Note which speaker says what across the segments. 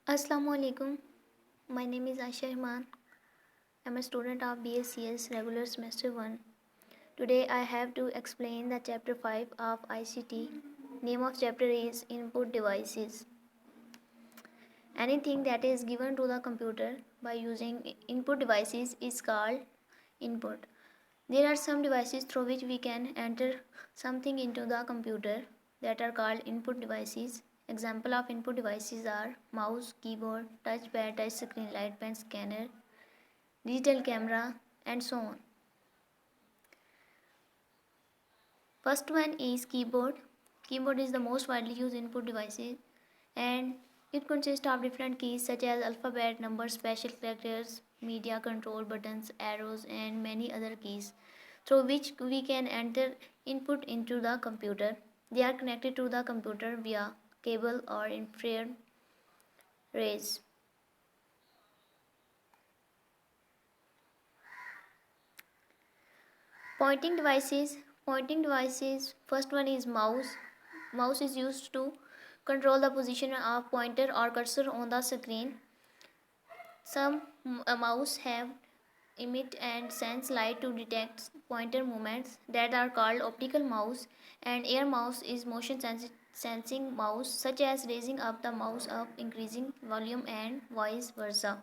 Speaker 1: Assalamu alaikum. My name is Aisha Rahman. I'm a student of BScs regular semester 1. Today I have to explain the chapter 5 of ICT. Name of chapter is input devices. Anything that is given to the computer by using input devices is called input. There are some devices through which we can enter something into the computer that are called input devices. Example of input devices are mouse, keyboard, touchpad, touch screen, light pen, scanner, digital camera, and so on. First one is keyboard. Keyboard is the most widely used input devices and it consists of different keys such as alphabet, numbers, special characters, media control buttons, arrows, and many other keys through which we can enter input into the computer. They are connected to the computer via cable or infrared rays. Pointing devices. Pointing devices. First one is mouse. Mouse is used to control the position of pointer or cursor on the screen. Some mouse have emit and sense light to detect pointer movements that are called optical mouse, and air mouse is motion sensing mouse such as raising up the mouse up, increasing volume, and vice versa.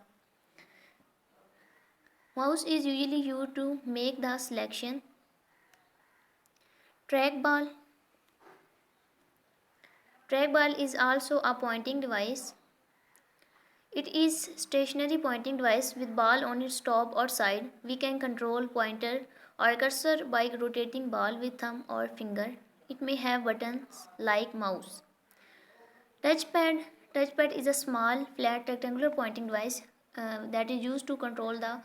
Speaker 1: Mouse is usually used to make the selection. Trackball. Trackball is also a pointing device. It is stationary pointing device with ball on its top or side. We can control pointer or cursor by rotating ball with thumb or finger. It may have buttons like mouse. Touchpad. Touchpad is a small flat rectangular pointing device that is used to control the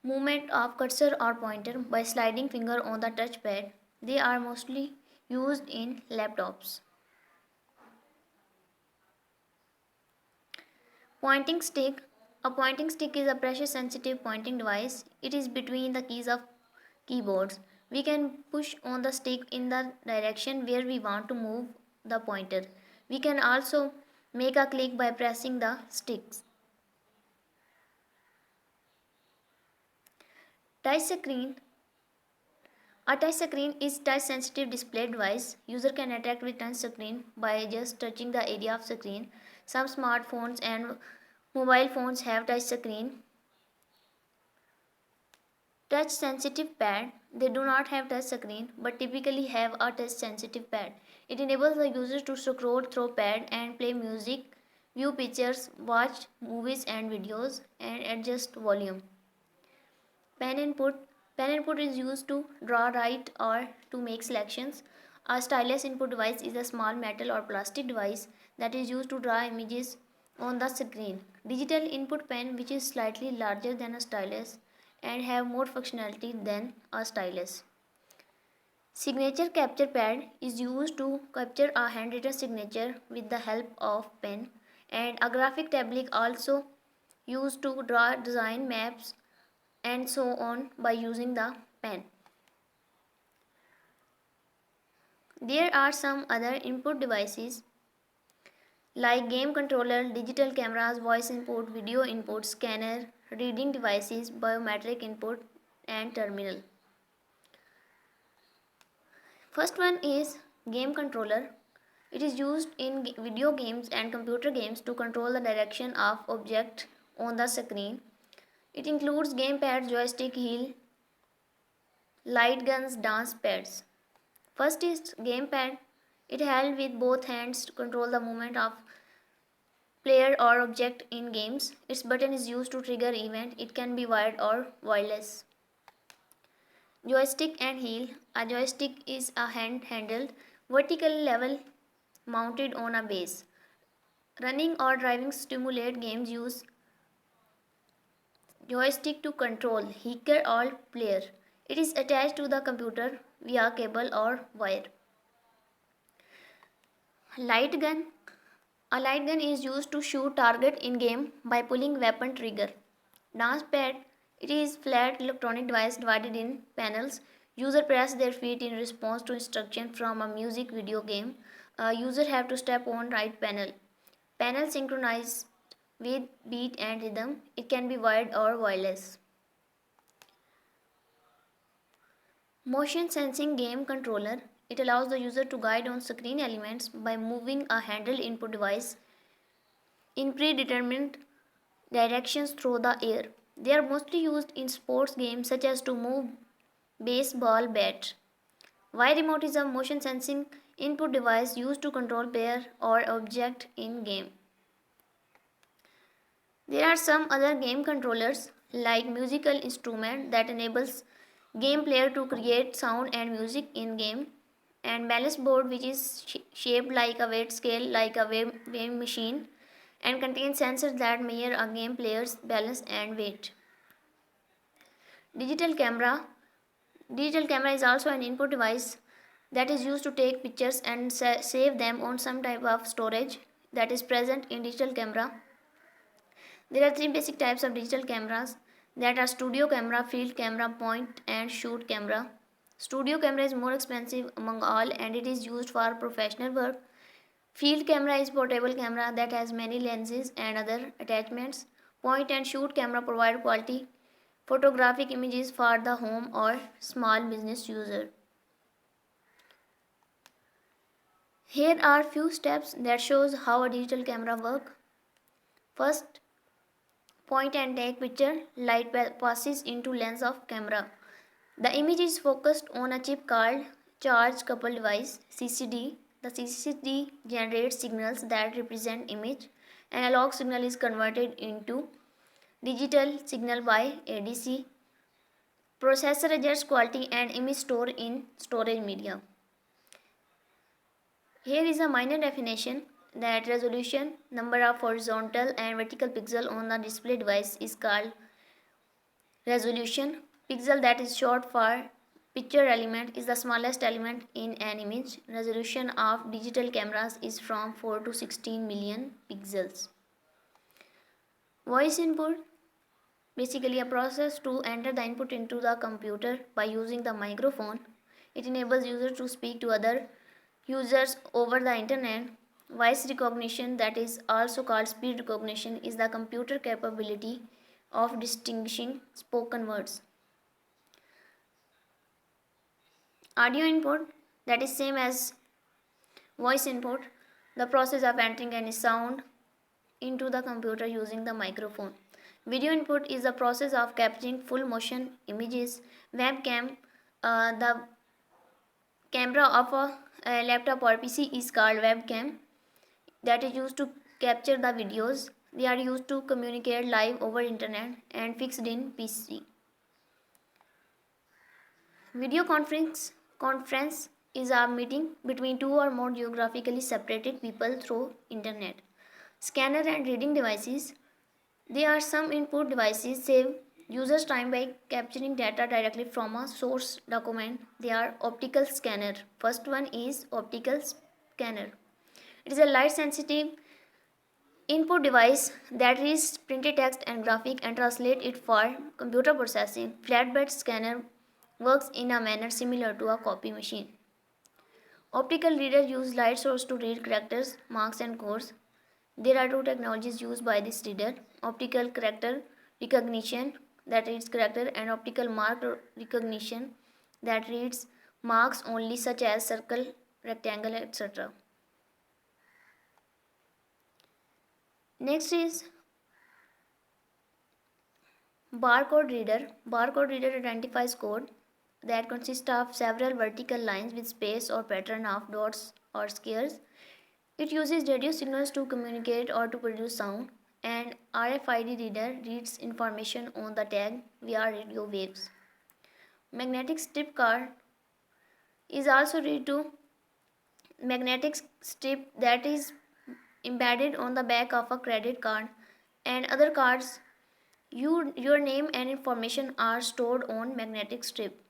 Speaker 1: movement of cursor or pointer by sliding finger on the touchpad. They are mostly used in laptops. Pointing stick. A pointing stick is a pressure sensitive pointing device. It is between the keys of keyboards. We can push on the stick in the direction where we want to move the pointer. We can also make a click by pressing the sticks. Touch screen. A touch screen is touch sensitive display device. User can interact with touch screen by just touching the area of screen. Some smartphones and mobile phones have touch screen. Touch sensitive pad. They do not have touch screen but typically have a touch sensitive pad. It enables the user to scroll through pad and play music, view pictures, watch movies and videos, and adjust volume. Pen input. Pen input is used to draw, write, or to make selections. A stylus input device is a small metal or plastic device that is used to draw images on the screen. Digital input pen, which is slightly larger than a stylus and have more functionality than a stylus. Signature capture pad is used to capture a handwritten signature with the help of pen, and a graphic tablet also used to draw design maps and so on by using the pen. There are some other input devices like game controller, digital cameras, voice input, video input, scanner, reading devices, biometric input, and terminal. First one is game controller. It is used in video games and computer games to control the direction of object on the screen. It includes gamepad, joystick, wheel, light guns, dance pads. First is gamepad. It held with both hands to control the movement of player or object in games. Its button is used to trigger event. It can be wired or wireless. Joystick and wheel. A joystick is a hand-handled vertical level mounted on a base. Running or driving simulate games use joystick to control hiker or player. It is attached to the computer via cable or wire. Light gun. A light gun is used to shoot target in game by pulling weapon trigger. Dance pad. It is flat electronic device divided in panels. User press their feet in response to instruction from a music video game. User have to step on right panel. Panel synchronized with beat and rhythm. It can be wired or wireless. Motion sensing game controller. It allows the user to guide on screen elements by moving a handheld input device in predetermined directions through the air. They are mostly used in sports games such as to move baseball bat. Y remote is a motion sensing input device used to control player or object in game. There are some other game controllers like musical instrument that enables game player to create sound and music in game, and balance board which is shaped like a weight scale like a weighing machine and contains sensors that measure a game player's balance and weight. Digital camera. Digital camera is also an input device that is used to take pictures and save them on some type of storage that is present in digital camera. There are three basic types of digital cameras that are studio camera, field camera, point and shoot camera. Studio camera is more expensive among all and it is used for professional work. Field camera is portable camera that has many lenses and other attachments. Point and shoot camera provide quality photographic images for the home or small business user. Here are few steps that shows how a digital camera work. First, point and take picture. Light passes into lens of camera. The image is focused on a chip called charge coupled device (CCD). The CCD generates signals that represent image. Analog signal is converted into digital signal by ADC. Processor adjusts quality and image stored in storage media. Here is a minor definition that resolution, number of horizontal and vertical pixel on the display device is called resolution. Pixel, that is short for picture element, is the smallest element in an image. Resolution of digital cameras is from 4 to 16 million pixels. Voice input, basically a process to enter the input into the computer by using the microphone. It enables users to speak to other users over the internet. Voice recognition, that is also called speech recognition, is the computer capability of distinguishing spoken words. Audio input, that is same as voice input, the process of entering any sound into the computer using the microphone. Video input is the process of capturing full motion images. Webcam, the camera of a laptop or PC is called webcam, that is used to capture the videos. They are used to communicate live over internet and fixed in PC. Video conference is a meeting between two or more geographically separated people through internet. Scanner and reading devices. They are some input devices save users time by capturing data directly from a source document. They are optical scanner. First one is optical scanner. It is a light sensitive input device that reads printed text and graphic and translate it for computer processing. Flatbed scanner works in a manner similar to a copy machine. Optical readers use light source to read characters, marks and codes. There are two technologies used by this reader: optical character recognition, that reads character, and optical mark recognition, that reads marks only, such as circle, rectangle, etc. Next is barcode reader. Barcode reader identifies code that consists of several vertical lines with space or pattern of dots or squares. It uses radio signals to communicate or to produce sound. And RFID reader reads information on the tag via radio waves. Magnetic strip card is also read to magnetic strip that is embedded on the back of a credit card and other cards. Your name and information are stored on magnetic strip.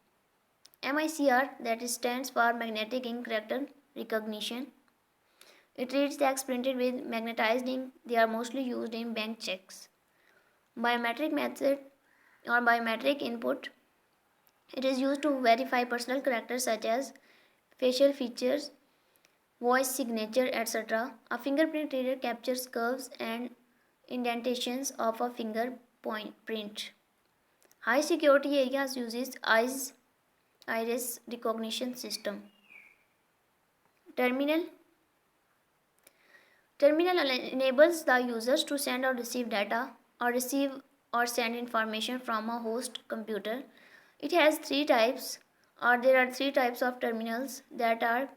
Speaker 1: MICR, that stands for magnetic ink character recognition. It reads text printed with magnetized ink. They are mostly used in bank checks. Biometric method or biometric input. It is used to verify personal characters such as facial features, voice signature, etc. A fingerprint reader captures curves and indentations of a print. High security areas uses iris recognition system. Terminal enables the users to send or receive data or receive or send information from a host computer. It has three types, or there are three types of terminals, that are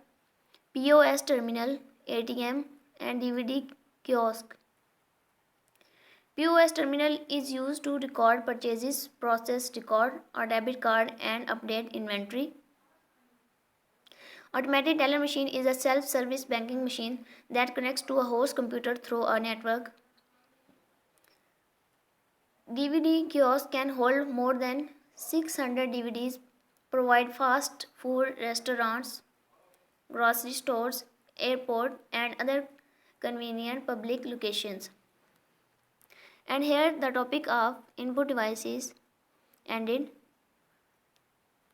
Speaker 1: POS terminal, ATM, and DVD kiosk. POS terminal is used to record purchases, process record or debit card, and update inventory. Automatic teller machine is a self-service banking machine that connects to a host computer through a network. DVD kiosk can hold more than 600 DVDs, provide fast food restaurants, grocery stores, airport, and other convenient public locations. And here the topic of input devices ended.